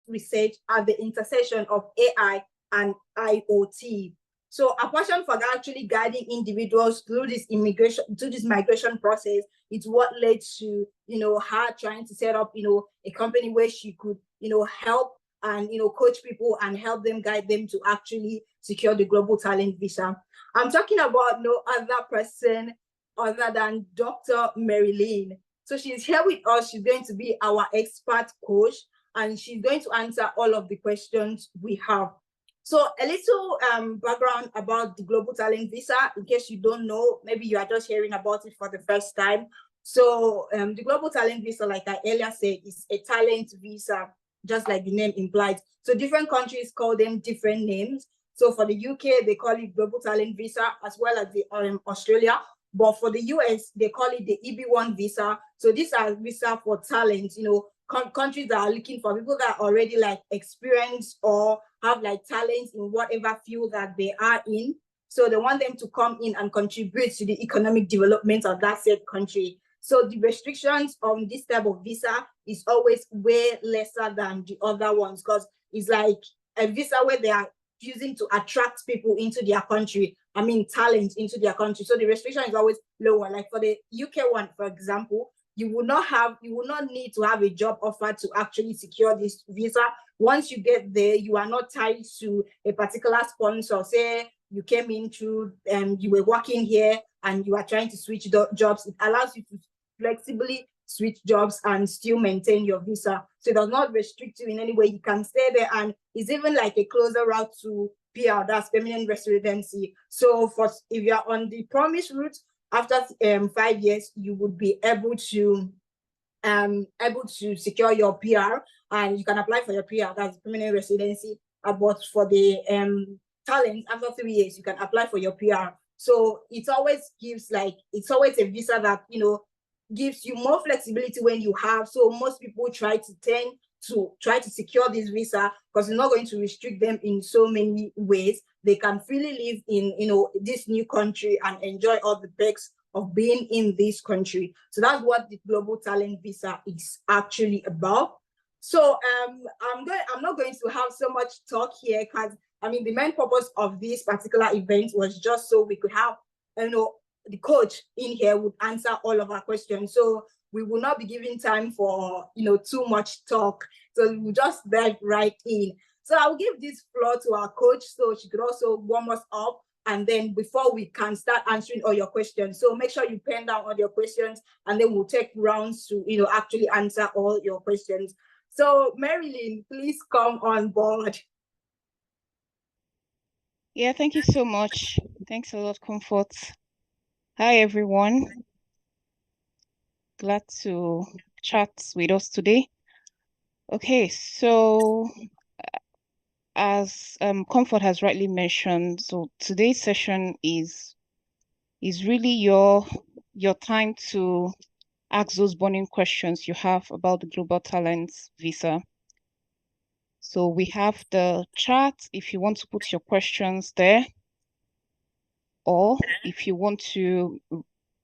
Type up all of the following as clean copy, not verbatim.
research at the intersection of AI and IoT. So a passion for actually guiding individuals through this migration process, it's what led to, her trying to set up, a company where she could, help and, coach people and help them, guide them to actually secure the global talent visa. I'm talking about no other person other than Dr. Marilyn. So she's here with us. She's going to be our expert coach, and she's going to answer all of the questions we have. So a little background about the Global Talent Visa, in case you don't know, maybe you are just hearing about it for the first time. So the Global Talent Visa, like I earlier said, is a talent visa, just like the name implies. So different countries call them different names. So for the UK, they call it Global Talent Visa, as well as the Australia. But for the US, they call it the EB1 visa. So these are visa for talent, countries that are looking for people that are already like experienced or have like talents in whatever field that they are in. So they want them to come in and contribute to the economic development of that said country. So the restrictions on this type of visa is always way lesser than the other ones, because it's like a visa where they are using to attract people into their country. I mean, talent into their country. So the restriction is always lower. Like for the UK one, for example, you will not need to have a job offer to actually secure this visa. Once you get there, you are not tied to a particular sponsor. Say you came in through you were working here and you are trying to switch jobs. It allows you to flexibly switch jobs and still maintain your visa. So it does not restrict you in any way. You can stay there, and it's even like a closer route to PR, that's permanent residency. So if you're on the promised route, after 5 years, you would be able to secure your PR, and you can apply for your PR, that's permanent residency. But for the talent, after 3 years, you can apply for your PR. So it's always a visa that gives you more flexibility when you have. So most people try to secure this visa because it's not going to restrict them in so many ways. They can freely live in this new country and enjoy all the perks of being in this country. So that's what the Global Talent Visa is actually about. So I'm not going to have so much talk here, because the main purpose of this particular event was just so we could have the coach in here would answer all of our questions. So we will not be giving time for too much talk. So we'll just dive right in. So I'll give this floor to our coach so she could also warm us up, and then before we can start answering all your questions. So make sure you pen down all your questions, and then we'll take rounds to actually answer all your questions. So Marilyn, please come on board. Yeah, thank you so much. Thanks a lot, Comfort. Hi, everyone. Glad to chat with us today. Okay, so as Comfort has rightly mentioned, so today's session is really your time to ask those burning questions you have about the Global Talents Visa. So we have the chat if you want to put your questions there, or if you want to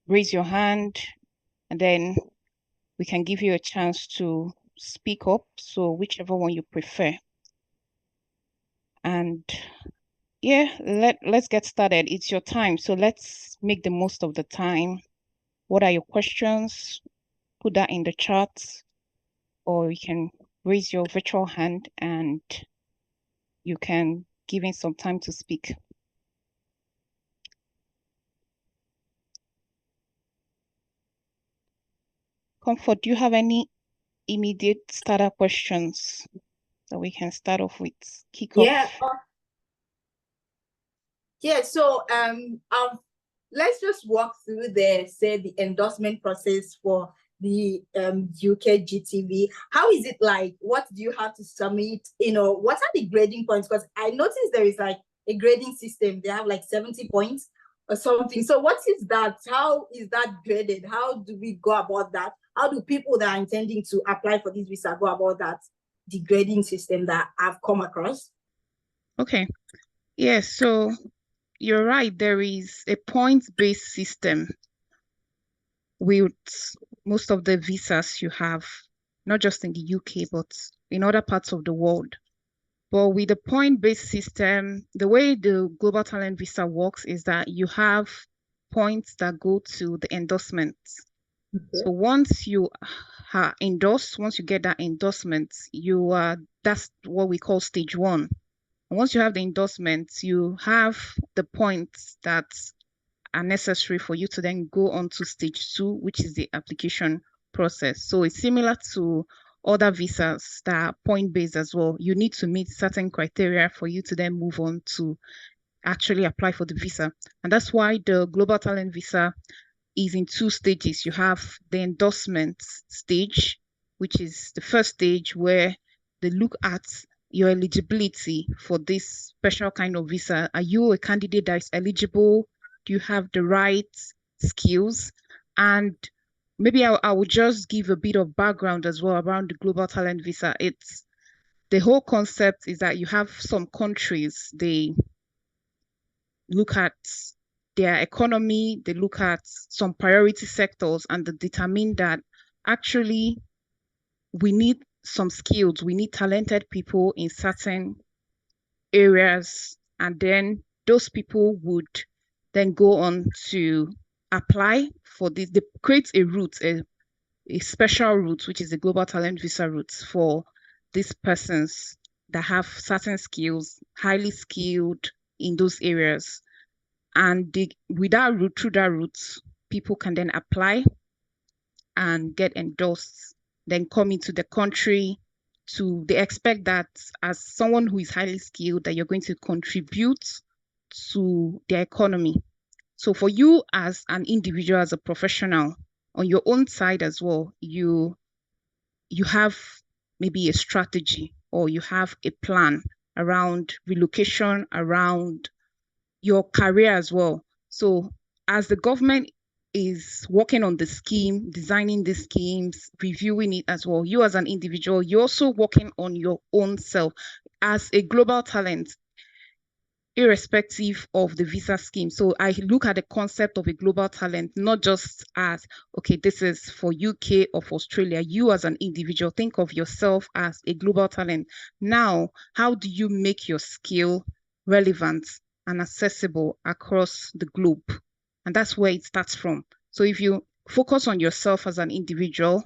raise your hand, and then we can give you a chance to speak up. So whichever one you prefer. And yeah, let's get started. It's your time, so let's make the most of the time. What are your questions? Put that in the chat, or you can raise your virtual hand and you can give in some time to speak. Comfort, do you have any immediate starter questions that we can start off with? Kick off. Yeah, so let's just walk through the endorsement process for the UK GTV. How is it like? What do you have to submit? What are the grading points? Because I noticed there is like a grading system. They have like 70 points or something. So what is that? How is that graded? How do we go about that? How do people that are intending to apply for this visa go about that? The grading system that I've come across. Okay. Yeah, so you're right. There is a points-based system with most of the visas you have, not just in the UK, but in other parts of the world. But with the point-based system, the way the Global Talent Visa works is that you have points that go to the endorsements. Okay. So once you are endorsed, once you get that endorsement, that's what we call stage 1. And once you have the endorsements, you have the points that are necessary for you to then go on to stage 2, which is the application process. So it's similar to other visas that are point-based as well. You need to meet certain criteria for you to then move on to actually apply for the visa. And that's why the Global Talent Visa is in 2 stages. You have the endorsement stage, which is the first stage where they look at your eligibility for this special kind of visa. Are you a candidate that is eligible? Do you have the right skills? And maybe I would just give a bit of background as well around the Global Talent Visa. The whole concept is that you have some countries, they look at their economy, they look at some priority sectors, and they determine that actually we need some skills, we need talented people in certain areas, and then those people would then go on to apply for this. They create a route, a special route, which is the Global Talent Visa route for these persons that have certain skills, highly skilled in those areas. And through that route, people can then apply and get endorsed, then come into the country. They expect that as someone who is highly skilled, that you're going to contribute to their economy. So for you as an individual, as a professional, on your own side as well, you have maybe a strategy, or you have a plan around relocation, around your career as well. So as the government is working on the scheme, designing the schemes, reviewing it as well, you as an individual, you're also working on your own self as a global talent, irrespective of the visa scheme. So I look at the concept of a global talent, not just as, okay, this is for UK or for Australia. You as an individual, think of yourself as a global talent. Now, how do you make your skill relevant and accessible across the globe? And that's where it starts from. So if you focus on yourself as an individual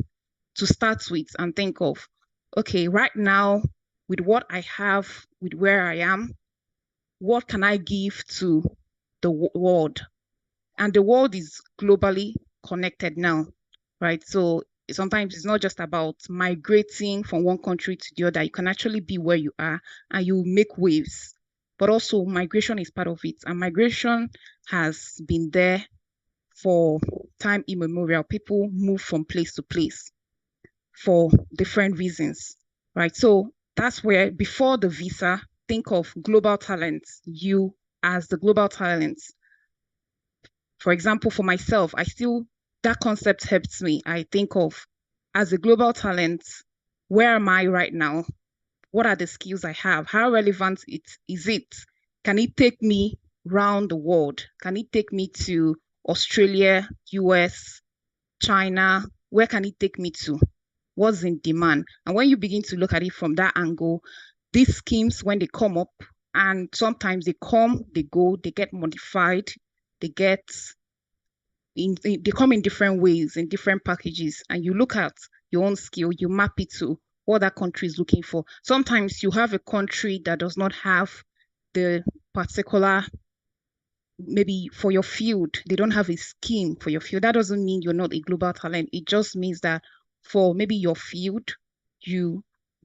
to start with and think of, okay, right now, with what I have, with where I am, what can I give to the world? And the world is globally connected now, right? So sometimes it's not just about migrating from one country to the other. You can actually be where you are and you make waves. But also migration is part of it. And migration has been there for time immemorial. People move from place to place for different reasons, right? So that's where, before the visa, think of global talents, you as the global talents. For example, for myself, that concept helps me. I think of, as a global talent, where am I right now? What are the skills I have? How relevant is it? Can it take me around the world? Can it take me to Australia, US, China? Where can it take me to? What's in demand? And when you begin to look at it from that angle, these schemes, when they come up, and sometimes they come, they go, they get modified, they come in different ways, in different packages, and you look at your own skill, you map it to what that country is looking for. Sometimes you have a country that does not have the particular, maybe for your field, they don't have a scheme for your field. That doesn't mean you're not a global talent. It just means that for maybe your field,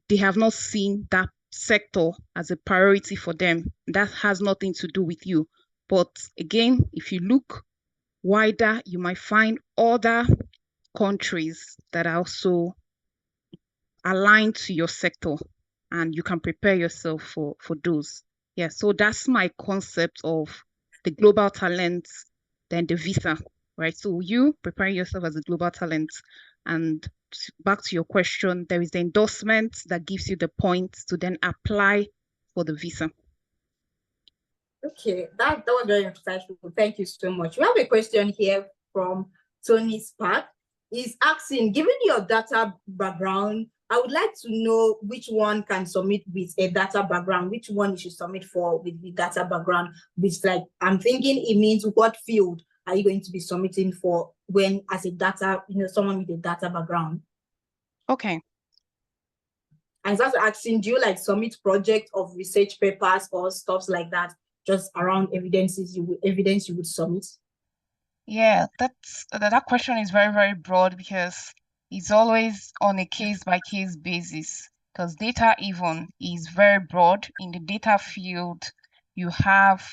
they have not seen that sector as a priority for them. That has nothing to do with you. But again, if you look wider, you might find other countries that are also aligned to your sector, and you can prepare yourself for those. Yeah, so that's my concept of the global talent, then the visa, right? So you prepare yourself as a global talent, and back to your question, there is the endorsement that gives you the points to then apply for the visa. Okay, that was very insightful. Thank you so much. We have a question here from Tony Spark. He's asking, given your data background I would like to know which one can submit with a data background, which one you should submit for with the data background, which, like, I'm thinking it means what field are you going to be submitting for when as a data, someone with a data background. Okay. And it's also asking, do you like submit project of research papers or stuff like that, just around evidence you would submit? Yeah, that question is very, very broad because it's always on a case by case basis. Because data even is very broad. In the data field, you have,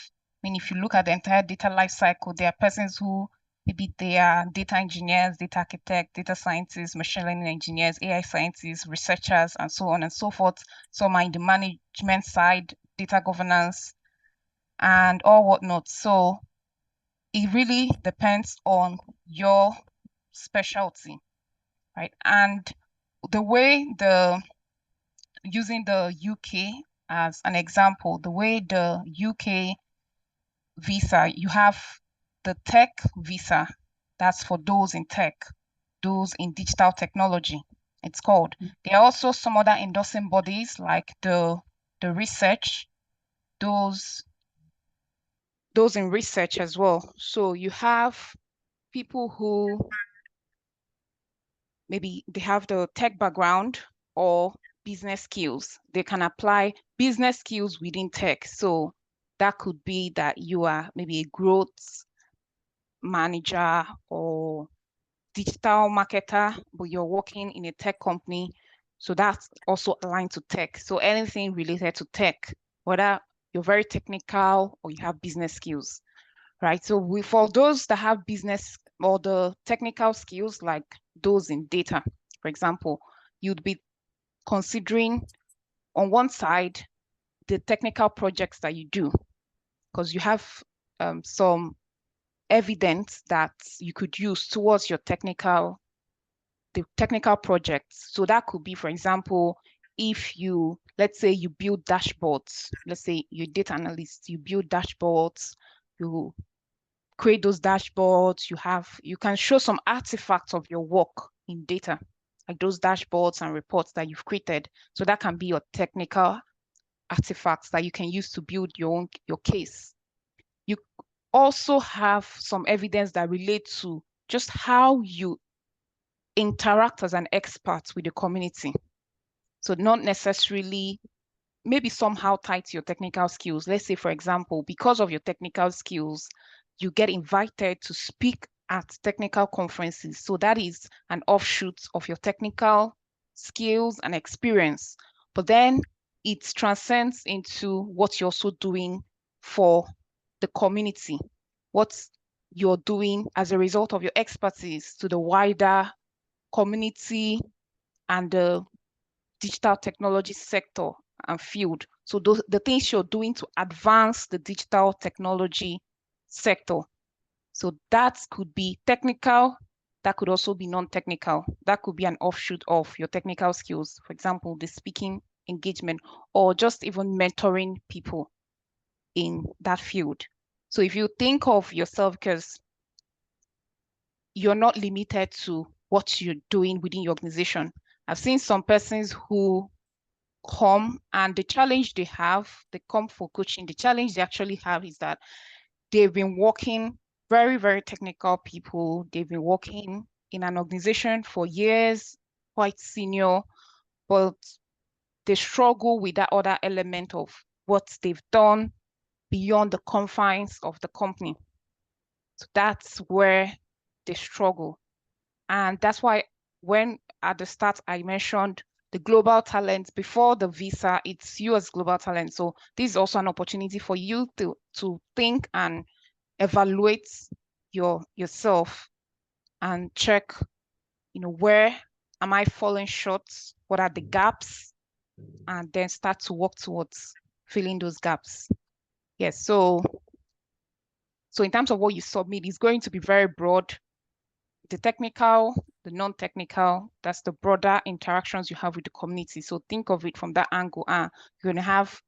if you look at the entire data life cycle, there are persons who maybe they are data engineers, data architect, data scientists, machine learning engineers, AI scientists, researchers, and so on and so forth. Some are in the management side, data governance, and all whatnot. So it really depends on your specialty, right? And the way using the UK as an example, the way the UK visa, you have the tech visa, that's for those in tech, those in digital technology, it's called. There are also some other endorsing bodies like the research, those in research as well. So you have people who maybe they have the tech background or business skills. They can apply business skills within tech. So that could be that you are maybe a growth manager or digital marketer, but you're working in a tech company. So that's also aligned to tech. So anything related to tech, whether you're very technical or you have business skills, right? So for those that have business or the technical skills, like those in data, for example, you'd be considering on one side the technical projects that you do, because you have some evidence that you could use towards the technical projects. So that could be, for example, if you, let's say you build dashboards, let's say you're a data analyst, you build dashboards, you create those dashboards, you can show some artifacts of your work in data, like those dashboards and reports that you've created. So that can be your technical artifacts that you can use to build your case. You also have some evidence that relates to just how you interact as an expert with the community. So not necessarily maybe somehow tied to your technical skills. Let's say, for example, because of your technical skills, you get invited to speak at technical conferences. So that is an offshoot of your technical skills and experience. But then it transcends into what you're also doing for the community, what you're doing as a result of your expertise to the wider community and the digital technology sector and field. So the things you're doing to advance the digital technology sector. So that could be technical, that could also be non-technical. That could be an offshoot of your technical skills. For example, the speaking engagement, or just even mentoring people in that field. So if you think of yourself, because you're not limited to what you're doing within your organization. I've seen some persons who come and the challenge they have, they come for coaching. The challenge they actually have is that they've been working, very, very technical people. They've been working in an organization for years, quite senior, but they struggle with that other element of what they've done beyond the confines of the company. So that's where they struggle. And that's why when at the start I mentioned the global talent before the visa, it's you as global talent. So this is also an opportunity for you to think and evaluate yourself and check, where am I falling short? What are the gaps? And then start to work towards filling those gaps. Yes, so in terms of what you submit, it's going to be very broad. The technical, the non-technical, that's the broader interactions you have with the community. So think of it from that angle. You're going to have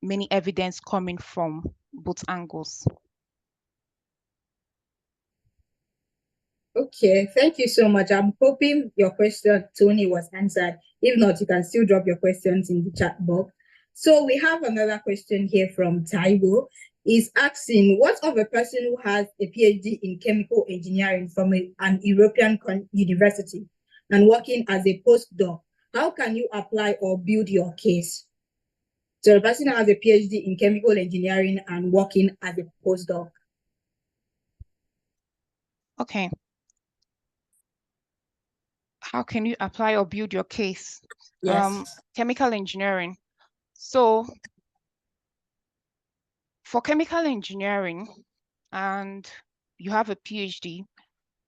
many evidence coming from both angles. Okay, thank you so much. I'm hoping your question, Tony, was answered. If not, you can still drop your questions in the chat box. So we have another question here from Taiwo. Is asking, what of a person who has a PhD in chemical engineering from an European university and working as a postdoc? How can you apply or build your case? So the person has a PhD in chemical engineering and working as a postdoc. Okay. How can you apply or build your case? Yes. Chemical engineering. So for chemical engineering, and you have a PhD,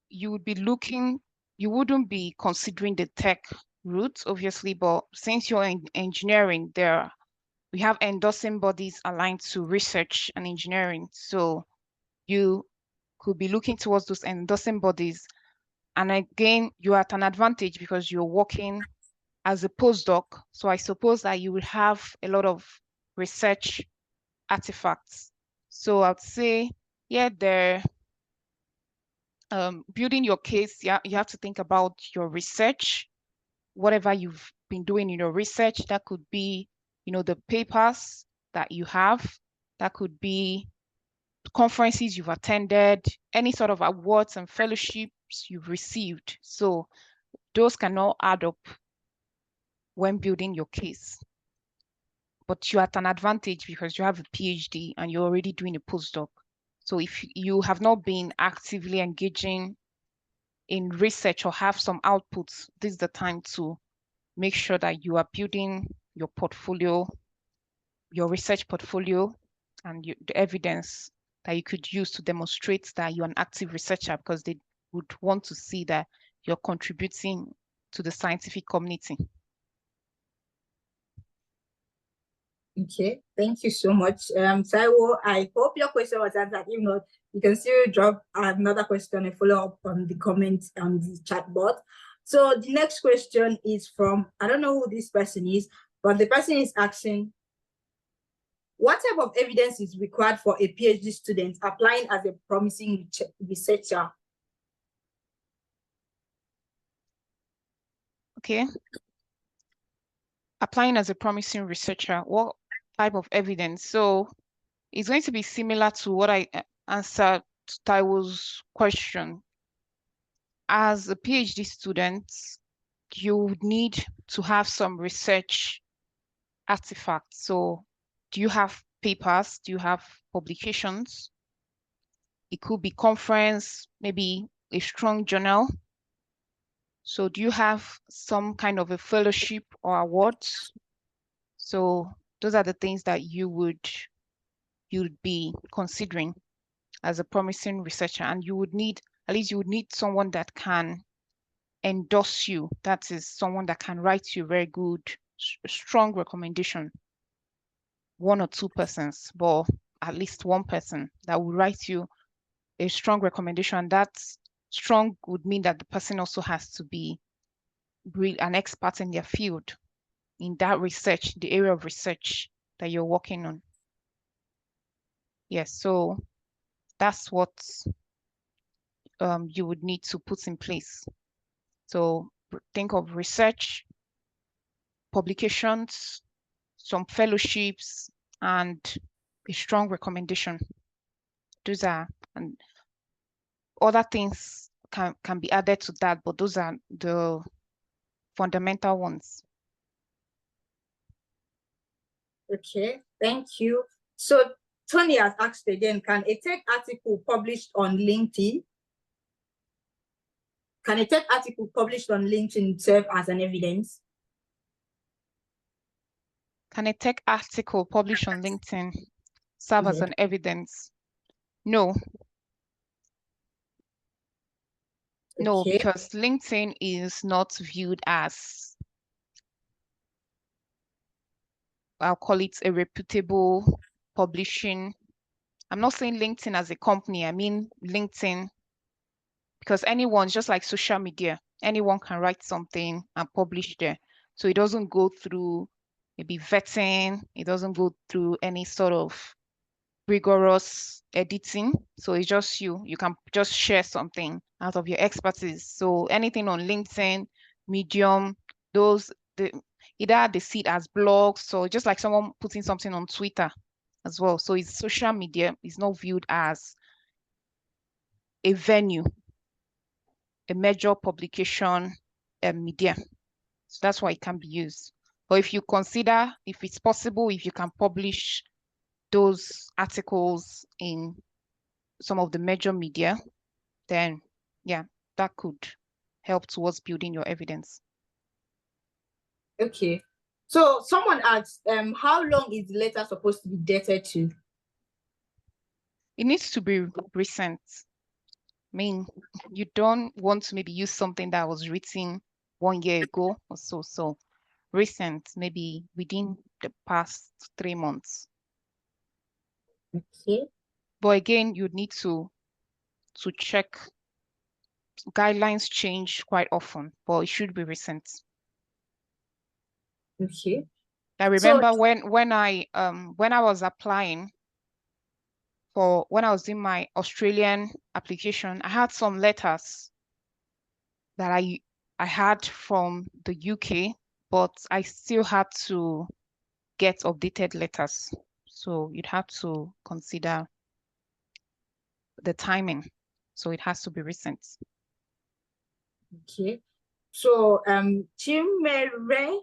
you would be looking, you wouldn't be considering the tech route, obviously, but since you're in engineering, we have endorsing bodies aligned to research and engineering. So you could be looking towards those endorsing bodies. And again, you're at an advantage because you're working as a postdoc. So I suppose that you will have a lot of research artifacts. So I'd say, yeah, building your case, yeah, you have to think about your research, whatever you've been doing in your research. That could be, the papers that you have. That could be conferences you've attended, any sort of awards and fellowships you've received. So those can all add up when building your case. But you're at an advantage because you have a PhD and you're already doing a postdoc. So if you have not been actively engaging in research or have some outputs, this is the time to make sure that you are building your portfolio, your research portfolio, and the evidence that you could use to demonstrate that you're an active researcher, because they would want to see that you're contributing to the scientific community. Okay, thank you so much. Saiwo, I hope your question was answered. If not, you can still drop another question and follow up on the comments on the chat box. So the next question is from, I don't know who this person is, but the person is asking, what type of evidence is required for a PhD student applying as a promising researcher? Okay. Applying as a promising researcher, what type of evidence? So it's going to be similar to what I answered to Taiwo's question. As a PhD student, you would need to have some research artifacts. So do you have papers? Do you have publications? It could be conference, maybe a strong journal. So do you have some kind of a fellowship or awards? So those are the things that you'd be considering as a promising researcher. And you would need, at least you would need someone that can endorse you. That is someone that can write you very good, strong recommendation. One or two persons, but at least one person that will write you a strong recommendation. That strong would mean that the person also has to be an expert in their field, in that research, the area of research that you're working on. Yes, so that's what you would need to put in place. So think of research, publications, some fellowships, and a strong recommendation. Those are, and other things can be added to that, but those are the fundamental ones. Okay, thank you. So Tony has asked again, can a tech article published on LinkedIn, can a tech article published on LinkedIn serve as an evidence? Can a tech article published on LinkedIn serve as an evidence? No. No, Okay. because LinkedIn is not viewed as, I'll call it a reputable publishing. I'm not saying LinkedIn as a company. I mean LinkedIn, because anyone, just like social media, anyone can write something and publish there. So it doesn't go through maybe vetting. It doesn't go through any sort of rigorous editing. So it's just you. You can just share something out of your expertise. So anything on LinkedIn, Medium, either they see it as blogs, so just like someone putting something on Twitter as well. So it's social media is not viewed as a venue, a major publication media. So that's why it can be used. But if you consider, if it's possible, if you can publish those articles in some of the major media, then yeah, that could help towards building your evidence. Okay. So someone asked, how long is the letter supposed to be dated to? It needs to be recent. I mean, you don't want to maybe use something that was written 1 year ago or so. So recent, maybe within the past 3 months. Okay. But again, you need to check. Guidelines change quite often, but it should be recent. Okay. I remember when I was applying when I was doing my Australian application, I had some letters that I had from the UK, but I still had to get updated letters. So you'd have to consider the timing. So it has to be recent. Okay. So Chimere,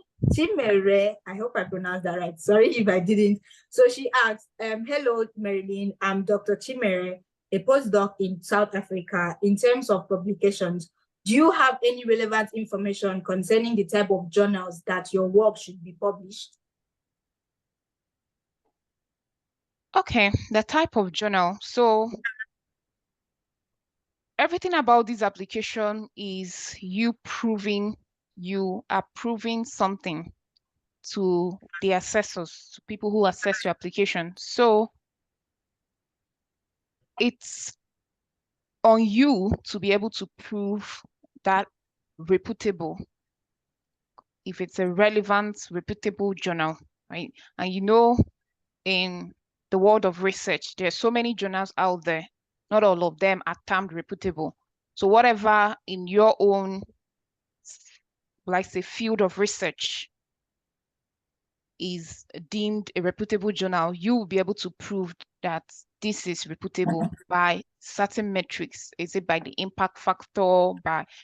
I hope I pronounced that right. Sorry if I didn't. So she asked, hello, Marilyn, I'm Dr. Chimere, a postdoc in South Africa. In terms of publications, do you have any relevant information concerning the type of journals that your work should be published? Okay, the type of journal. So everything about this application is you are proving something to the assessors, to people who assess your application. So it's on you to be able to prove that reputable, if it's a relevant, reputable journal, right? And in the world of research, there are so many journals out there. Not all of them are termed reputable. So whatever in your own, like say, field of research is deemed a reputable journal, you will be able to prove that this is reputable by certain metrics. Is it by the impact factor?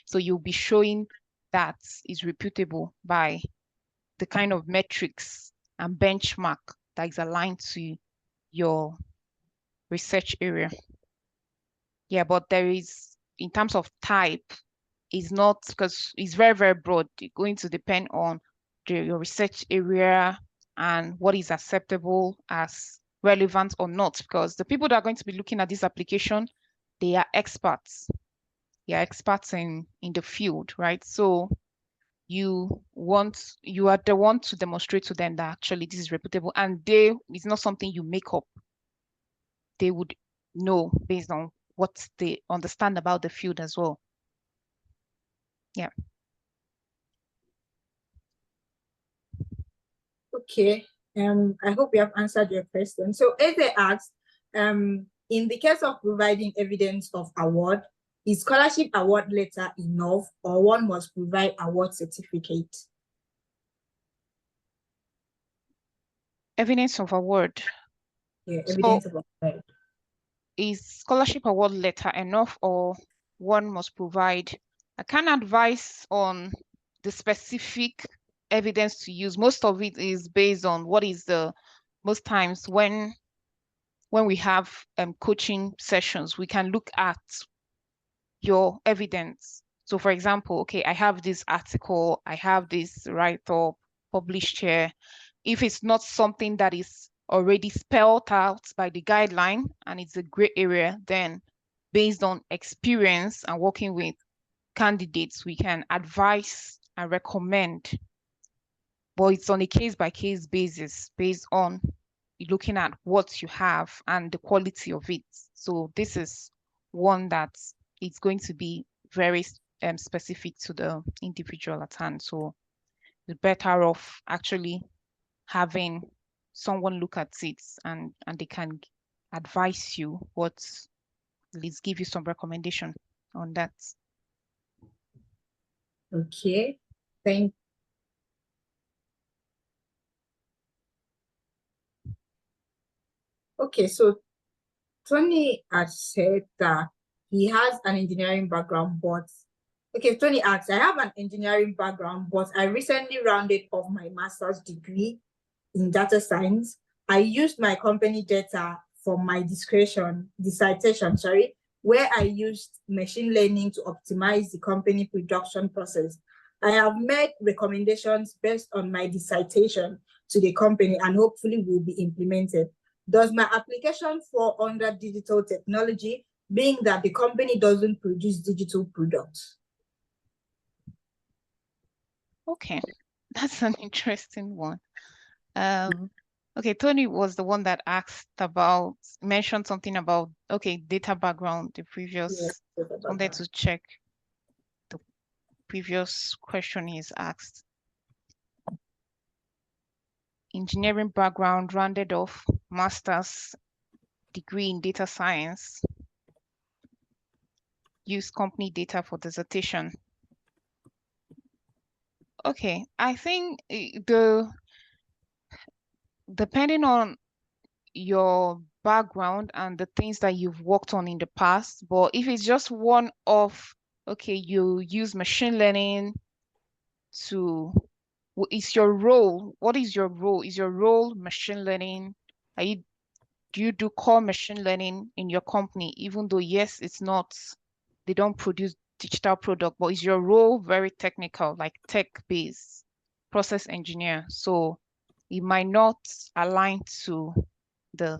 So you'll be showing that is reputable by the kind of metrics and benchmark that is aligned to your research area. Yeah, but there is, in terms of type, is not, because it's very, very broad. It's going to depend on your research area and what is acceptable as relevant or not, because the people that are going to be looking at this application, they are experts. They are experts in the field, right? So you are the one to demonstrate to them that actually this is reputable, and it's not something you make up. They would know based on what they understand about the field as well. Yeah. Okay. I hope we have answered your question. So Eze asked, in the case of providing evidence of award, is scholarship award letter enough, or one must provide award certificate? Evidence of award. Yeah, evidence of award. Is scholarship award letter enough, or one must provide? I can't advise on the specific evidence to use. Most of it is based on what is most times when we have coaching sessions, we can look at your evidence. So for example, okay, I have this article, I have this write-up published here. If it's not something that is already spelled out by the guideline and it's a gray area, then based on experience and working with candidates, we can advise and recommend, but it's on a case-by-case basis based on looking at what you have and the quality of it. So this is one that it's going to be very specific to the individual at hand. So you're better off actually having someone look at it and they can advise you at least give you some recommendation. on that. Okay, okay, so Tony has said that he has an engineering background, but okay, Tony asks, I have an engineering background, but I recently rounded off my master's degree in data science. I used my company data for my dissertation, where I used machine learning to optimize the company production process. I have made recommendations based on my dissertation to the company and hopefully will be implemented. Does my application fall under digital technology, being that the company doesn't produce digital products? Okay, that's an interesting one. Okay, Tony was the one that mentioned something about, okay, data background, the previous, wanted to check the previous question he's asked. Engineering background, rounded off master's degree in data science, use company data for dissertation. Okay, I think depending on your background and the things that you've worked on in the past, but if it's just one of, okay, you use machine learning to, is your role, what is your role? Is your role machine learning? Do you do core machine learning in your company, even though, yes, it's not, they don't produce digital product, but is your role very technical, like tech-based process engineer? So it might not align to the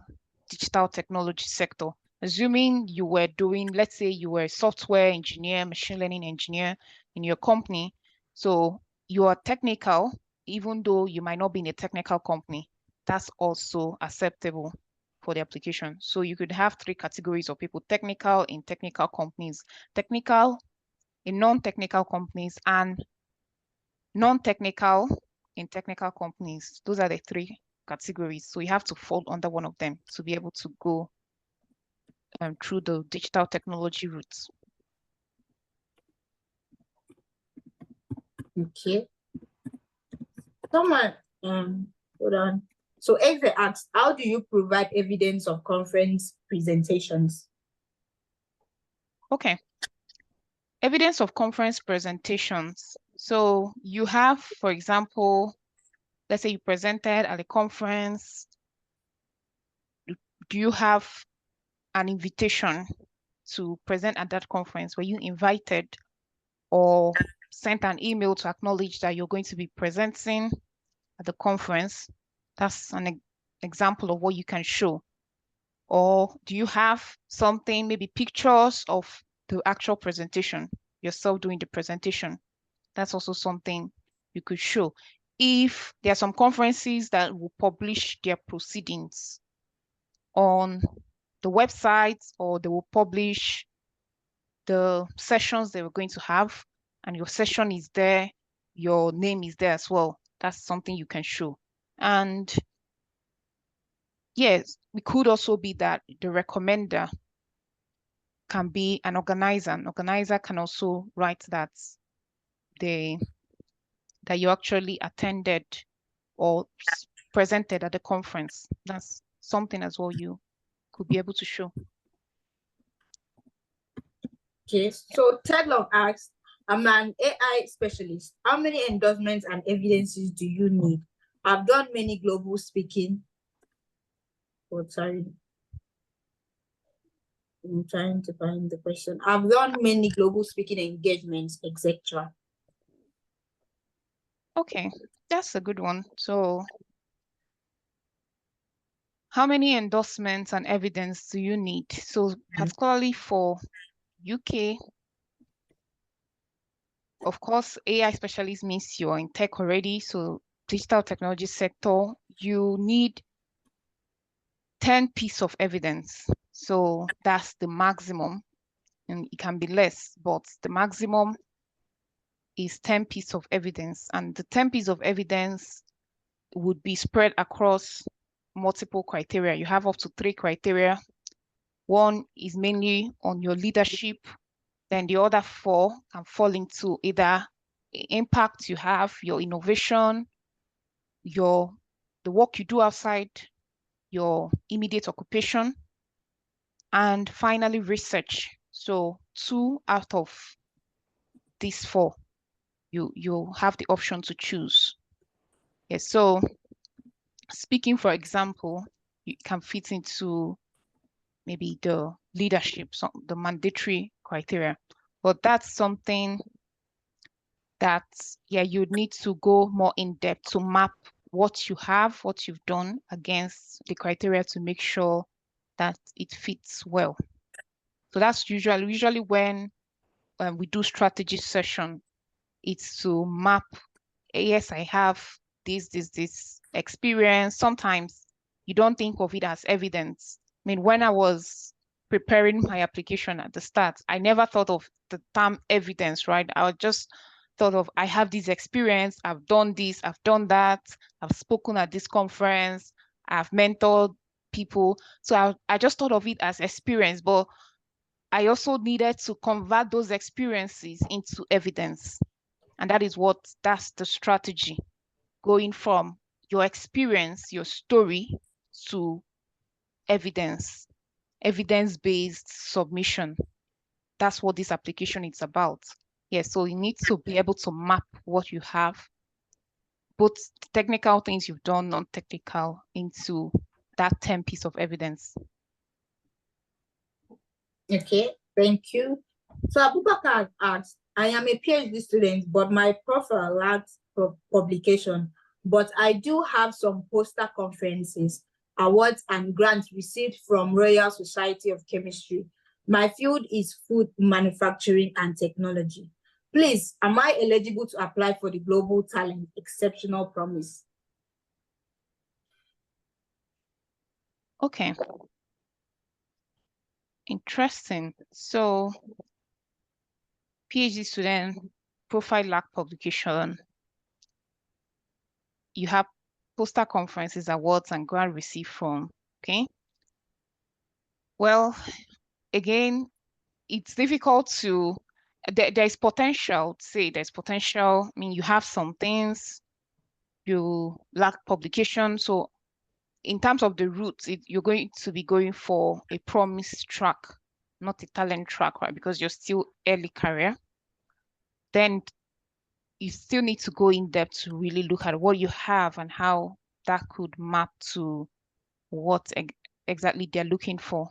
digital technology sector. Assuming you were doing, let's say you were a software engineer, machine learning engineer in your company, so you are technical, even though you might not be in a technical company, that's also acceptable for the application. So you could have three categories of people: technical in technical companies, technical in non-technical companies, and non-technical in technical companies. Those are the three categories. So you have to fall under one of them to be able to go through the digital technology routes. Okay. Someone, hold on. So Eve asks, how do you provide evidence of conference presentations? Okay. Evidence of conference presentations. So you have, for example, let's say you presented at a conference. Do you have an invitation to present at that conference? Were you invited or sent an email to acknowledge that you're going to be presenting at the conference? That's an example of what you can show. Or do you have something, maybe pictures of the actual presentation, yourself doing the presentation? That's also something you could show. If there are some conferences that will publish their proceedings on the website, or they will publish the sessions they were going to have, and your session is there, your name is there as well, that's something you can show. And yes, it could also be that the recommender can be an organizer. An organizer can also write that you actually attended or presented at the conference. That's something as well you could be able to show. Okay, so Ted Long asks, I'm an AI specialist. How many endorsements and evidences do you need? I've done many global speaking. Oh, sorry. I'm trying to find the question. I've done many global speaking engagements, etc. Okay, that's a good one. So how many endorsements and evidence do you need? So particularly for UK, of course, AI specialist means you're in tech already. So digital technology sector, you need 10 pieces of evidence. So that's the maximum, and it can be less, but the maximum is 10 pieces of evidence. And the 10 pieces of evidence would be spread across multiple criteria. You have up to 3 criteria. One is mainly on your leadership. Then the other 4 can fall into either impact you have, your innovation, the work you do outside your immediate occupation, and finally research. So 2 out of these 4, you have the option to choose. Yes, so speaking, for example, you can fit into maybe the leadership, the mandatory criteria, but that's something that, yeah, you'd need to go more in depth to map what you have, what you've done against the criteria to make sure that it fits well. So that's usually when we do strategy session, it's to map, yes, I have this experience. Sometimes you don't think of it as evidence. I mean, when I was preparing my application at the start, I never thought of the term evidence, right? I just thought of, I have this experience, I've done this, I've done that, I've spoken at this conference, I've mentored people. So I just thought of it as experience, but I also needed to convert those experiences into evidence. And that's the strategy, going from your experience, your story, to evidence-based submission. That's what this application is about. Yes, so you need to be able to map what you have, both technical things you've done, non-technical, into that 10 piece of evidence. Okay, thank you. So Abubakar asks, I am a PhD student, but my profile lacks publication, but I do have some poster conferences, awards, and grants received from Royal Society of Chemistry. My field is food manufacturing and technology. Please, am I eligible to apply for the Global Talent Exceptional Promise? Okay. Interesting. So PhD student, profile lack publication. You have poster conferences, awards, and grant received from, okay? Well, again, it's difficult to, there's potential, say there's potential. I mean, you have some things, you lack publication. So in terms of the routes, you're going to be going for a promise track, not a talent track, right? Because you're still early career. Then you still need to go in depth to really look at what you have and how that could map to what exactly they're looking for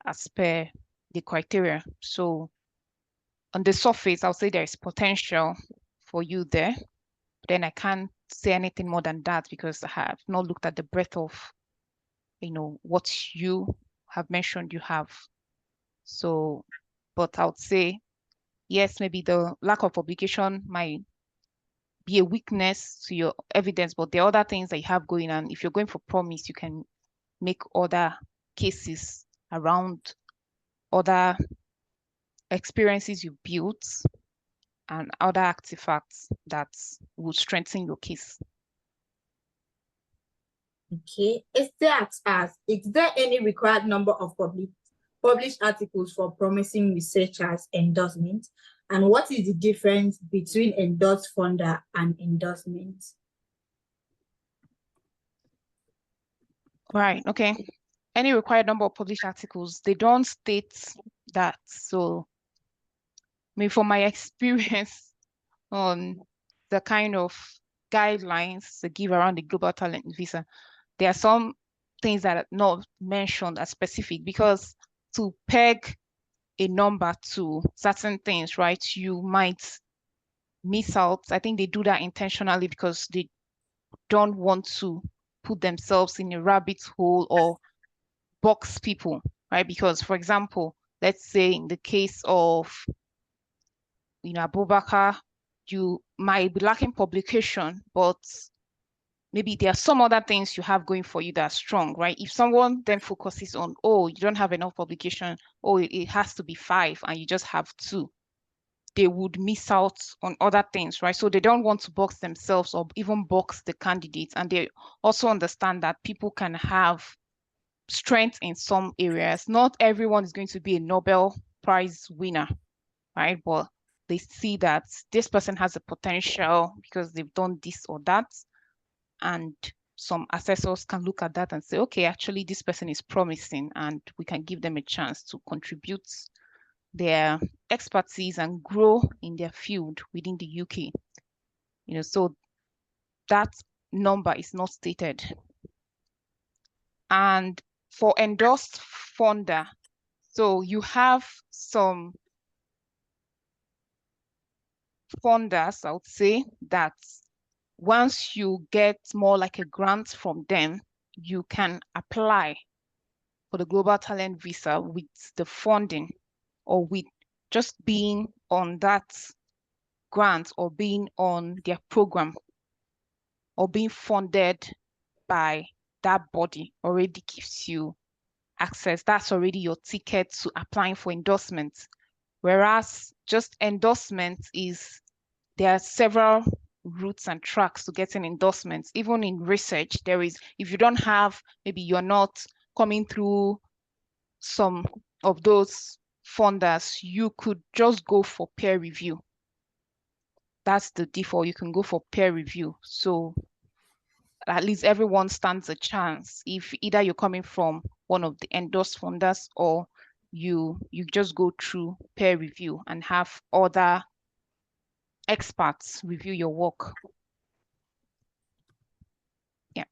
as per the criteria. So on the surface, I'll say there is potential for you there. Then I can't say anything more than that because I have not looked at the breadth of, what you have mentioned you have. So, but I would say, yes, maybe the lack of publication might be a weakness to your evidence, but there are other things that you have going on. If you're going for promise, you can make other cases around other experiences you built and other artifacts that will strengthen your case. Okay, is there any required number of published articles for promising researchers endorsement? And what is the difference between endorsed funder and endorsement? Right, okay. Any required number of published articles, they don't state that. So, I mean, from my experience on the kind of guidelines they give around the Global Talent Visa, there are some things that are not mentioned as specific, because to peg a number to certain things, right, you might miss out. I think they do that intentionally because they don't want to put themselves in a rabbit hole or box people, right? Because, for example, let's say in the case of, Abubakar, you might be lacking publication, but maybe there are some other things you have going for you that are strong, right? If someone then focuses on, oh, you don't have enough publication, oh, it has to be 5 and you just have 2, they would miss out on other things, right? So they don't want to box themselves or even box the candidates. And they also understand that people can have strength in some areas. Not everyone is going to be a Nobel Prize winner. right? But they see that this person has a potential because they've done this or that. And some assessors can look at that and say, okay, actually, this person is promising, and we can give them a chance to contribute their expertise and grow in their field within the UK. So that number is not stated. And for endorsed funder, so you have some funders, I would say, that once you get more like a grant from them, you can apply for the Global Talent Visa with the funding, or with just being on that grant or being on their program or being funded by that body already gives you access. That's already your ticket to applying for endorsements. Whereas just endorsement there are several routes and tracks to getting endorsements. Even in research, if you don't have, maybe you're not coming through some of those funders, you could just go for peer review. That's the default. You can go for peer review. So at least everyone stands a chance if either you're coming from one of the endorsed funders or you just go through peer review and have other experts review your work. Yeah.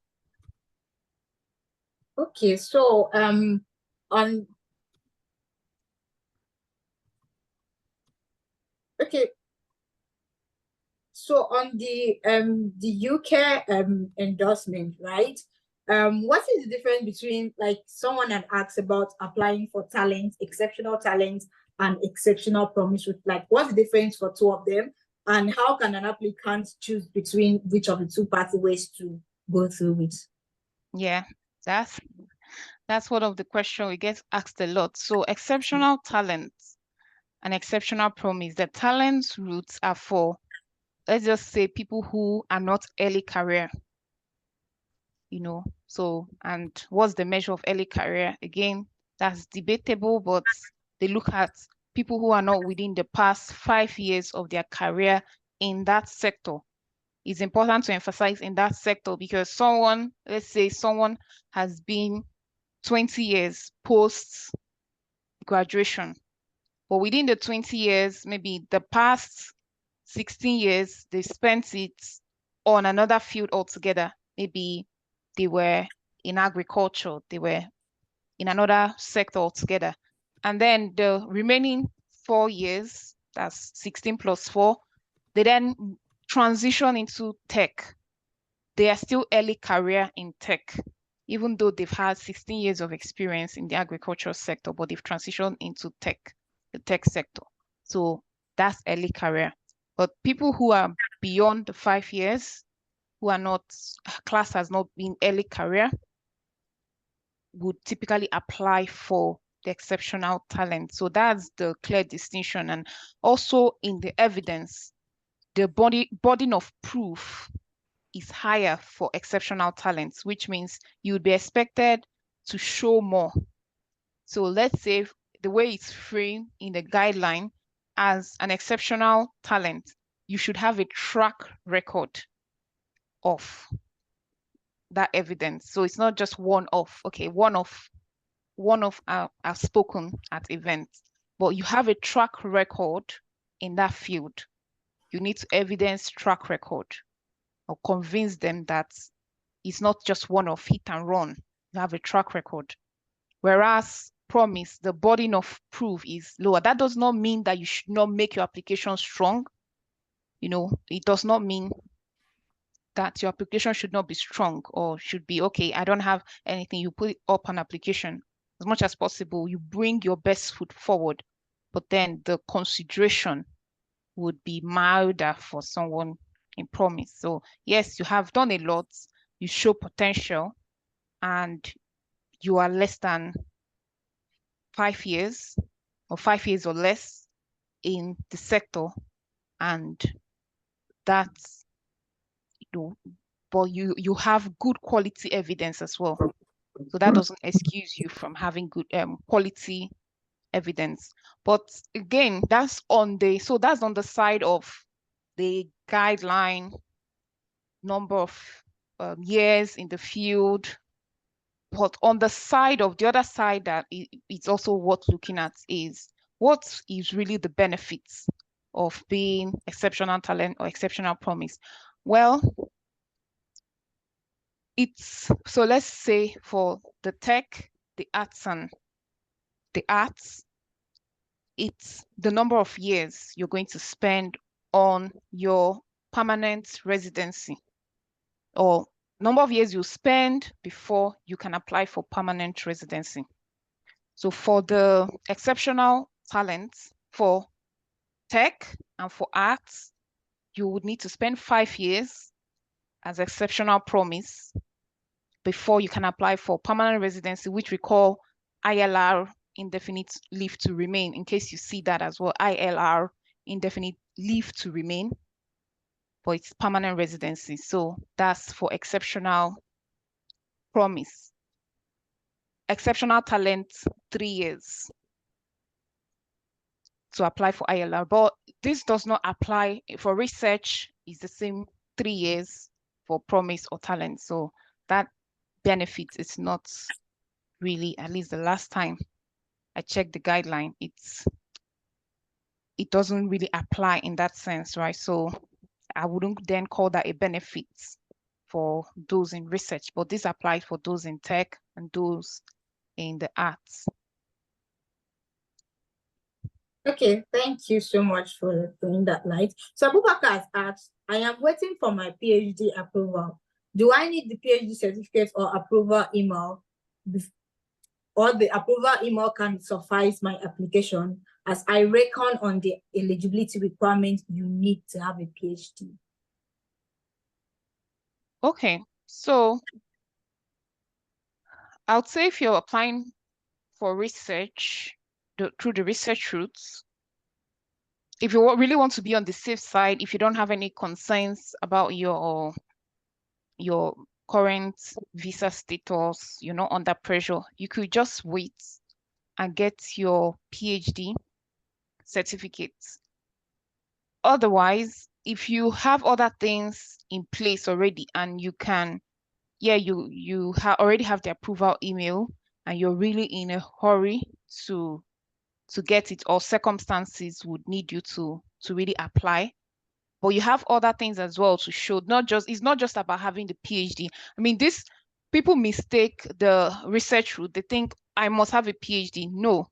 Okay, so okay. So on the UK endorsement, right? What is the difference between, like, someone had asked about applying for talent, exceptional talent, and exceptional promise? Like, what's the difference for two of them, and how can an applicant choose between which of the two pathways to go through it? Yeah, that's one of the questions we get asked a lot. So exceptional talent and exceptional promise, the talent routes are for, let's just say, people who are not early career. So, and what's the measure of early career? Again, that's debatable, but they look at people who are not within the past 5 years of their career in that sector. It's important to emphasize in that sector because let's say someone has been 20 years post graduation, but within the 20 years, maybe the past 16 years, they spent it on another field altogether. Maybe they were in agriculture, they were in another sector altogether. And then the remaining 4 years, that's 16 plus 4, they then transition into tech. They are still early career in tech, even though they've had 16 years of experience in the agricultural sector, but they've transitioned into tech, the tech sector. So that's early career. But people who are beyond the 5 years, who are not, class has not been early career, would typically apply for the exceptional talent. So that's the clear distinction. And also in the evidence, the burden of proof is higher for exceptional talents, which means you would be expected to show more. So let's say the way it's framed in the guideline, as an exceptional talent, you should have a track record of that evidence. So it's not just one-off. Okay, one-off are spoken at events, but you have a track record in that field. You need to evidence track record or convince them that it's not just one-off hit and run. You have a track record. Whereas promise, the burden of proof is lower. That does not mean that you should not make your application strong. It does not mean that your application should not be strong or should be, okay, I don't have anything. You put up an application as much as possible. You bring your best foot forward, but then the consideration would be milder for someone in promise. So yes, you have done a lot. You show potential and you are less than 5 years or 5 years or less in the sector, and that's, but you have good quality evidence as well. So that doesn't excuse you from having good quality evidence. But again, that's on the side of the guideline, number of years in the field. But on the other side that it's also worth looking at is what is really the benefits of being exceptional talent or exceptional promise. Well, so let's say for the tech, the arts, it's the number of years you're going to spend on your permanent residency, or number of years you spend before you can apply for permanent residency. So for the exceptional talents, for tech and for arts, you would need to spend 5 years as exceptional promise before you can apply for permanent residency, which we call ILR, indefinite leave to remain, in case you see that as well, ILR, indefinite leave to remain, but it's permanent residency. So that's for exceptional promise. Exceptional talent, 3 years to apply for ILR, but this does not apply for research. It's the same 3 years for promise or talent. So that benefit is not really, at least the last time I checked the guideline, it doesn't really apply in that sense, right? So I wouldn't then call that a benefit for those in research, but this applies for those in tech and those in the arts. Okay, thank you so much for doing that light. So Abubakar has asked, I am waiting for my PhD approval. Do I need the PhD certificate or approval email? Or the approval email can suffice my application, as I reckon on the eligibility requirement you need to have a PhD. Okay, so I would say if you're applying for research through the research routes, if you really want to be on the safe side, if you don't have any concerns about your current visa status, you're not under pressure, you could just wait and get your PhD certificate. Otherwise, if you have other things in place already and you can, you already have the approval email and you're really in a hurry to get it, or circumstances would need you to really apply, but you have other things as well to show. It's not just about having the PhD. I mean, people mistake the research route. They think I must have a PhD. No,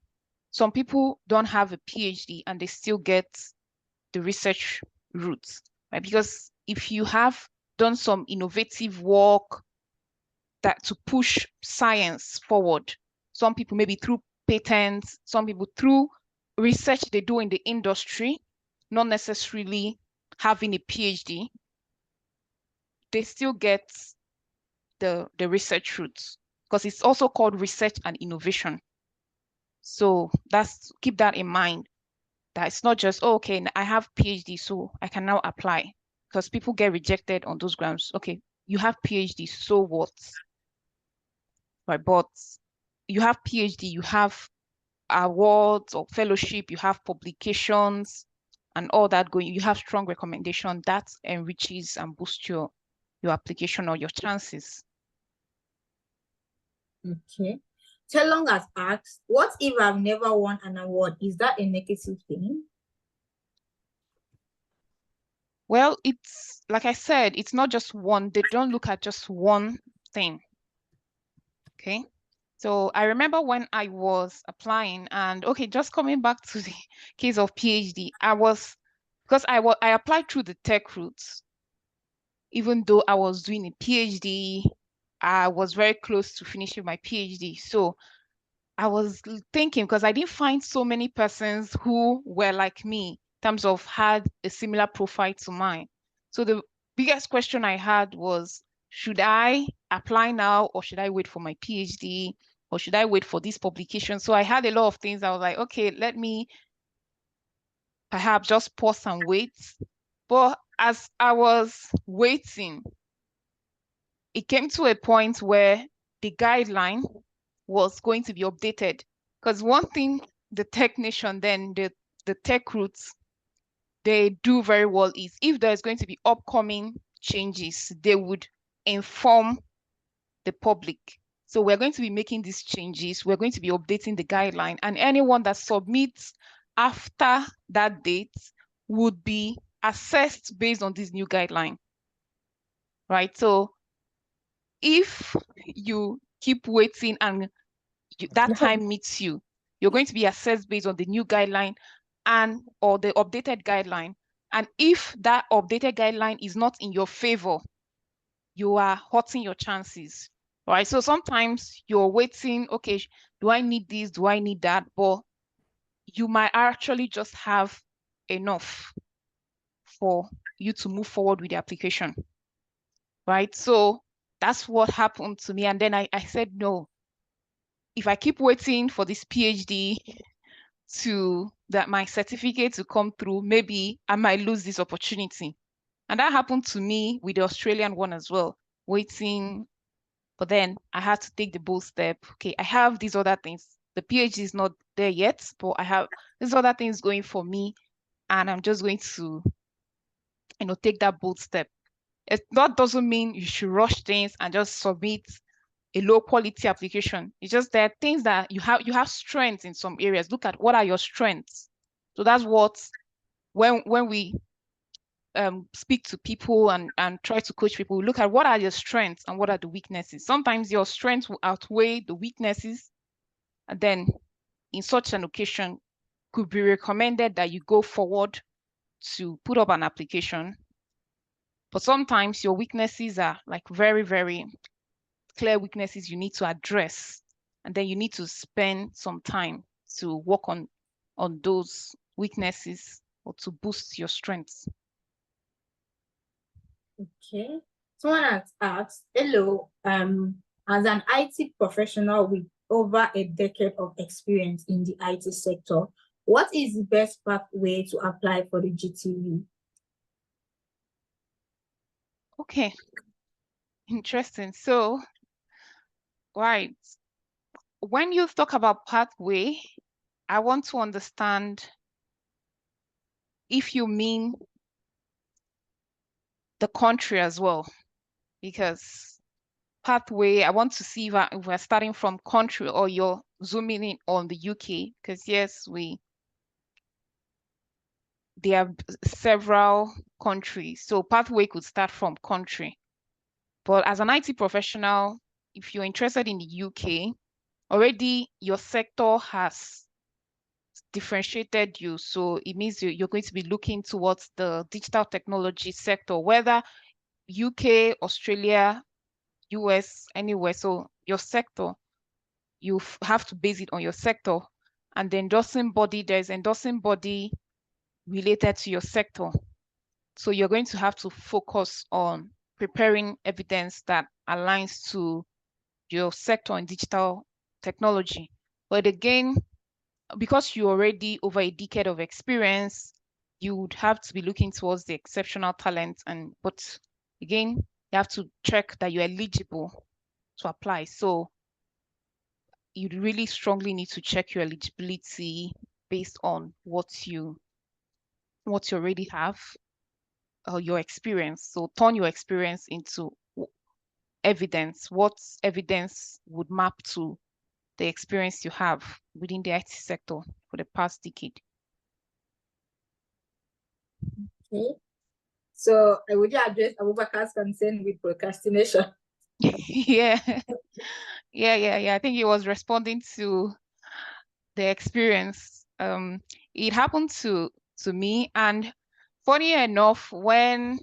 some people don't have a PhD and they still get the research route, right? Because if you have done some innovative work to push science forward, some people maybe through patents, some people through research they do in the industry, not necessarily having a PhD, they still get the research route, because it's also called research and innovation. So keep that in mind, that it's not just, oh, okay, I have PhD, so I can now apply, because people get rejected on those grounds. Okay, you have PhD, so what? Right, but you have PhD, you have awards or fellowship, you have publications and all that going, you have strong recommendation that enriches and boosts your application or your chances. Okay. Telong has asked, what if I've never won an award? Is that a negative thing? Well, it's like I said, it's not just one. They don't look at just one thing. Okay. So I remember when I was applying, and okay, just coming back to the case of PhD, because I applied through the tech routes, even though I was doing a PhD, I was very close to finishing my PhD. So I was thinking, because I didn't find so many persons who were like me in terms of had a similar profile to mine. So the biggest question I had was, should I apply now or should I wait for my PhD, or should I wait for this publication? So I had a lot of things. I was like, okay, let me perhaps just pause and wait. But as I was waiting, it came to a point where the guideline was going to be updated. Because one thing the tech nation, then the tech roots, they do very well is if there's going to be upcoming changes, they would inform the public. So we're going to be making these changes. We're going to be updating the guideline, and anyone that submits after that date would be assessed based on this new guideline, right? So if you keep waiting and that time meets you, you're going to be assessed based on the new guideline and or the updated guideline. And if that updated guideline is not in your favor, you are hurting your chances, right? So sometimes you're waiting, okay, do I need this? Do I need that? But you might actually just have enough for you to move forward with the application, right? So that's what happened to me. And then I said, no, if I keep waiting for this PhD to that my certificate to come through, maybe I might lose this opportunity. And that happened to me with the Australian one as well, waiting. But then I had to take the bold step. Okay, I have these other things. The PhD is not there yet, but I have these other things going for me. And I'm just going to, take that bold step. That doesn't mean you should rush things and just submit a low quality application. It's just there are things that you have strengths in some areas. Look at what are your strengths. So that's what when we speak to people and try to coach people, look at what are your strengths and what are the weaknesses. Sometimes your strengths will outweigh the weaknesses, and then in such an occasion could be recommended that you go forward to put up an application. But sometimes your weaknesses are like very, very clear weaknesses you need to address, and then you need to spend some time to work on those weaknesses or to boost your strengths. Okay. Someone has asked, hello, as an IT professional with over a decade of experience in the IT sector, what is the best pathway to apply for the GTV? Okay. Interesting. So, right. When you talk about pathway, I want to understand if you mean the country as well, because pathway, I want to see if we're starting from country or you're zooming in on the UK, because yes, there are several countries. So pathway could start from country. But as an IT professional, if you're interested in the UK, already your sector has differentiated you. So it means you're going to be looking towards the digital technology sector, whether UK, Australia, US, anywhere. So your sector, you have to base it on your sector. And the endorsing body, there's endorsing body related to your sector. So you're going to have to focus on preparing evidence that aligns to your sector in digital technology. But again, because you already over a decade of experience, you would have to be looking towards the exceptional talent. But again, you have to check that you're eligible to apply. So you really strongly need to check your eligibility based on what you already have, your experience. So turn your experience into evidence. What evidence would map to the experience you have within the IT sector for the past decade? Okay. So would you address Abubakar's concern with procrastination? Yeah. Yeah. I think he was responding to the experience. It happened to me, and funny enough, when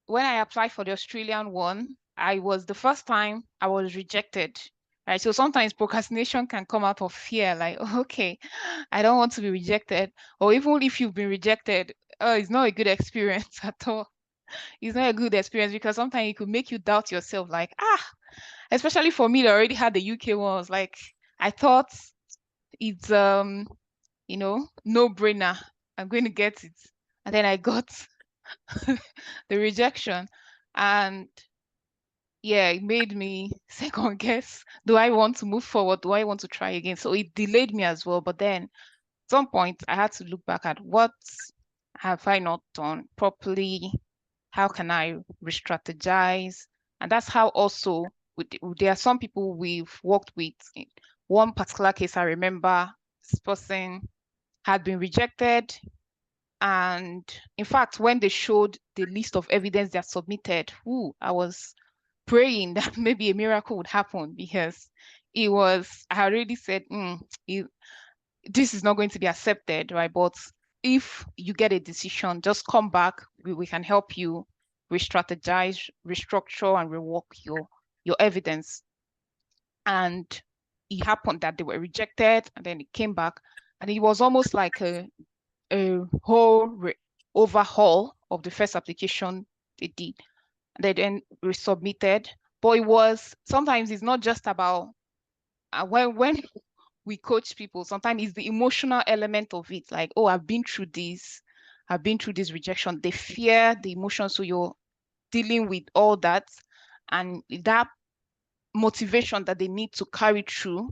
I applied for the Australian one, I was the first time I was rejected. Right. So sometimes procrastination can come out of fear, like, okay, I don't want to be rejected. Or even if you've been rejected, it's not a good experience at all. It's not a good experience because sometimes it could make you doubt yourself, like, especially for me that already had the UK ones. Like, I thought it's no brainer. I'm going to get it. And then I got the rejection. And yeah, it made me second guess. Do I want to move forward? Do I want to try again? So it delayed me as well. But then at some point, I had to look back at what have I not done properly? How can I re-strategize? And that's how also there are some people we've worked with. In one particular case, I remember this person had been rejected. And in fact, when they showed the list of evidence they had submitted, I was praying that maybe a miracle would happen because I had already said, this is not going to be accepted, right? But if you get a decision, just come back. We can help you re-strategize, restructure, and rework your evidence. And it happened that they were rejected, and then it came back, and it was almost like a whole overhaul of the first application they did. They then resubmitted. But sometimes it's not just about when we coach people, sometimes it's the emotional element of it. Like, oh, I've been through this rejection. They fear the emotion. So you're dealing with all that and that motivation that they need to carry through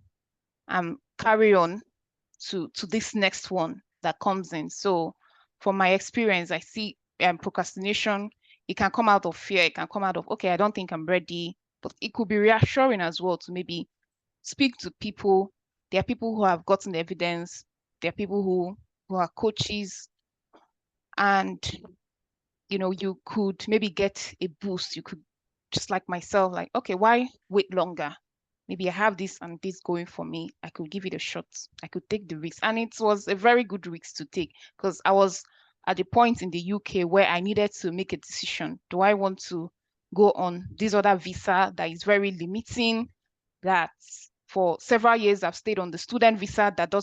and carry on to this next one that comes in. So from my experience, I see procrastination, it can come out of fear, it can come out of, okay, I don't think I'm ready, but it could be reassuring as well to maybe speak to people. There are people who have gotten evidence, there are people who are coaches, and you could maybe get a boost. You could, just like myself, like, okay, why wait longer? Maybe I have this and this going for me. I could give it a shot. I could take the risk. And it was a very good risk to take because I was at the point in the UK where I needed to make a decision. Do I want to go on this other visa that is very limiting, that for several years I've stayed on the student visa that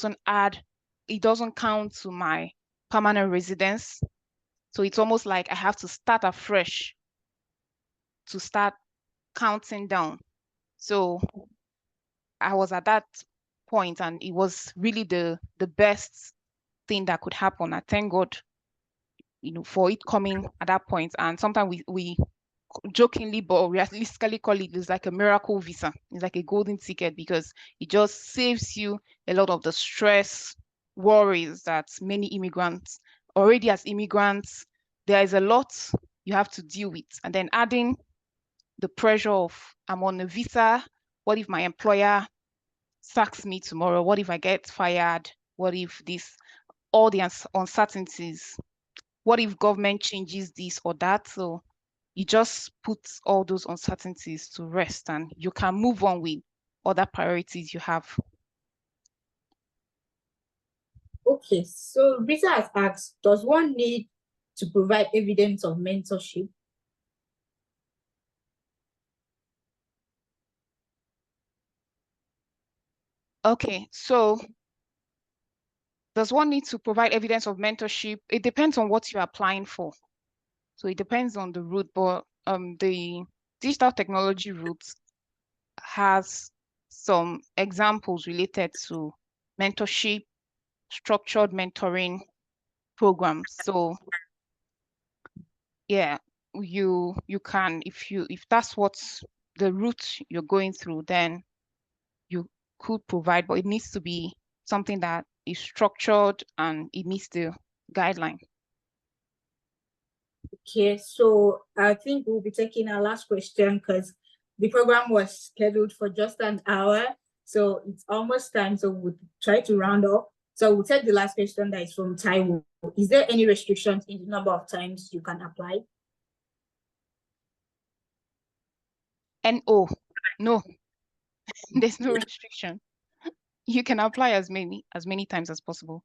it doesn't count to my permanent residence. So it's almost like I have to start afresh to start counting down. So I was at that point and it was really the best thing that could happen. I thank God, for it coming at that point. And sometimes we jokingly but realistically call it's like a miracle visa. It's like a golden ticket because it just saves you a lot of the stress, worries that many immigrants, already as immigrants, there is a lot you have to deal with. And then adding the pressure of I'm on a visa. What if my employer sacks me tomorrow? What if I get fired? What if all the uncertainties? What if government changes this or that? So you just put all those uncertainties to rest and you can move on with other priorities you have. Okay, so Rita has asked, does one need to provide evidence of mentorship? Okay, so does one need to provide evidence of mentorship? It depends on what you're applying for. So it depends on the route, but the digital technology route has some examples related to mentorship, structured mentoring programs. So yeah, you can, if that's what's the route you're going through, then you could provide, but it needs to be something that is structured and it meets the guideline. Okay, so I think we'll be taking our last question because the program was scheduled for just an hour. So it's almost time. So we'll try to round up. So we'll take the last question that is from Taiwo. Is there any restrictions in the number of times you can apply? No, there's no restriction. You can apply as many times as possible.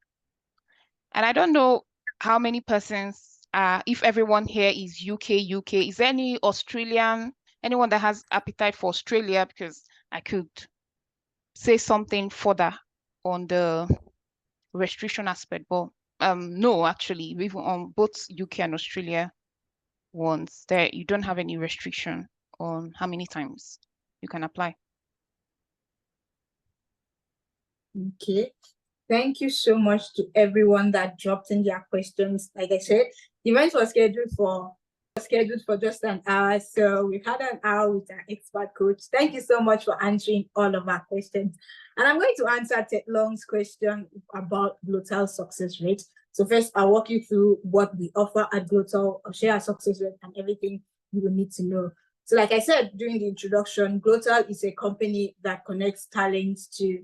And I don't know how many persons if everyone here is UK. Is there anyone that has appetite for Australia? Because I could say something further on the restriction aspect, but no, actually, even on both UK and Australia ones, there you don't have any restriction on how many times you can apply. Okay. Thank you so much to everyone that dropped in their questions. Like I said, the event was scheduled for scheduled for just an hour. So we've had an hour with our expert coach. Thank you so much for answering all of our questions. And I'm going to answer Ted Long's question about Glottal success rate. So first, I'll walk you through what we offer at Glottal, share our success rate and everything you will need to know. So like I said during the introduction, Glottal is a company that connects talents to,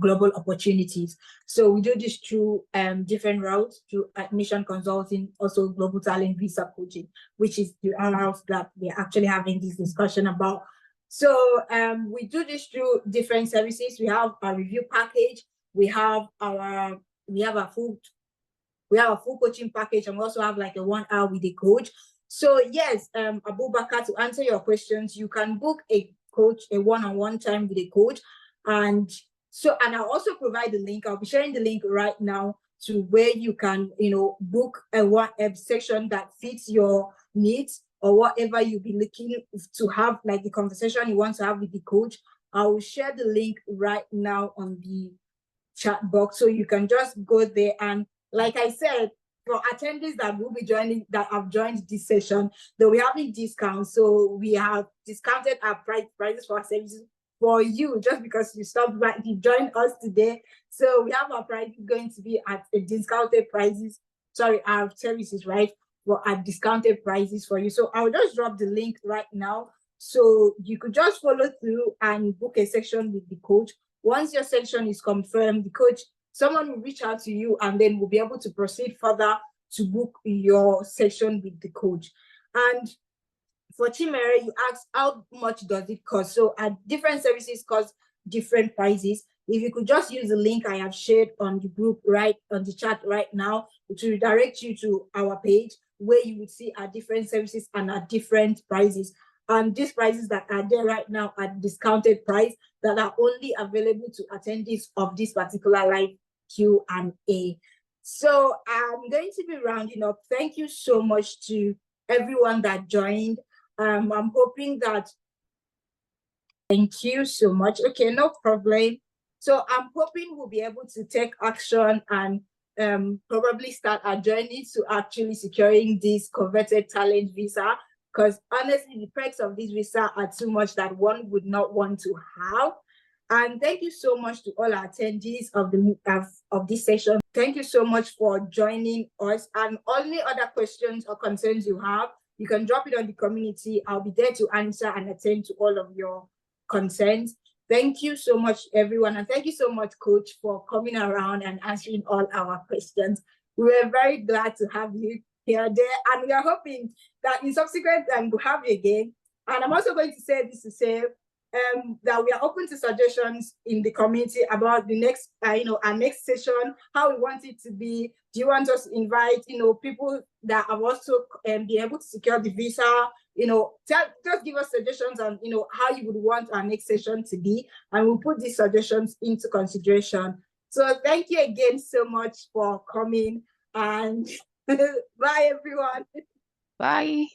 global opportunities. So we do this through different routes, through admission consulting, also global talent visa coaching, which is the route that we're actually having this discussion about. So we do this through different services. We have a review package, we have a full coaching package, and we also have like a 1 hour with a coach. So yes, Abubakar, to answer your questions, you can book a coach, a one-on-one time with a coach. And I'll also provide the link. I'll be sharing the link right now to where you can, book a section that fits your needs or whatever you'll be looking to have, like the conversation you want to have with the coach. I will share the link right now on the chat box, so you can just go there. And like I said, for attendees that will be joining, that have joined this session, they'll be having discounts. So we have discounted our prices for our services for you, just because you joined us today. So we have our prices going to be at a discounted prices. Sorry, our services, right? For at discounted prices for you. So I'll just drop the link right now, so you could just follow through and book a section with the coach. Once your section is confirmed, the coach, someone will reach out to you, and then we'll be able to proceed further to book your section with the coach. And for Chimere, you asked how much does it cost? So at different services cost different prices. If you could just use the link I have shared on the group, right on the chat right now, it will redirect you to our page where you would see our different services and our different prices. And these prices that are there right now are discounted price that are only available to attendees of this particular live Q&A. So I'm going to be rounding up. Thank you so much to everyone that joined. I'm hoping that, thank you so much. Okay, no problem. So I'm hoping we'll be able to take action and probably start our journey to actually securing this coveted talent visa, because honestly, the perks of this visa are too much that one would not want to have. And thank you so much to all our attendees of this session. Thank you so much for joining us. And any other questions or concerns you have, you can drop it on the community. I'll be there to answer and attend to all of your concerns. Thank you so much, everyone. And thank you so much, Coach, for coming around and answering all our questions. We were very glad to have you here, there, and we are hoping that in subsequent time we'll have you again. And I'm also going to say this to say that we are open to suggestions in the community about the next, our next session, how we want it to be. Do you want us to invite, people that have also be able to secure the visa? Just give us suggestions on, how you would want our next session to be, and we'll put these suggestions into consideration. So thank you again so much for coming, and bye, everyone. Bye.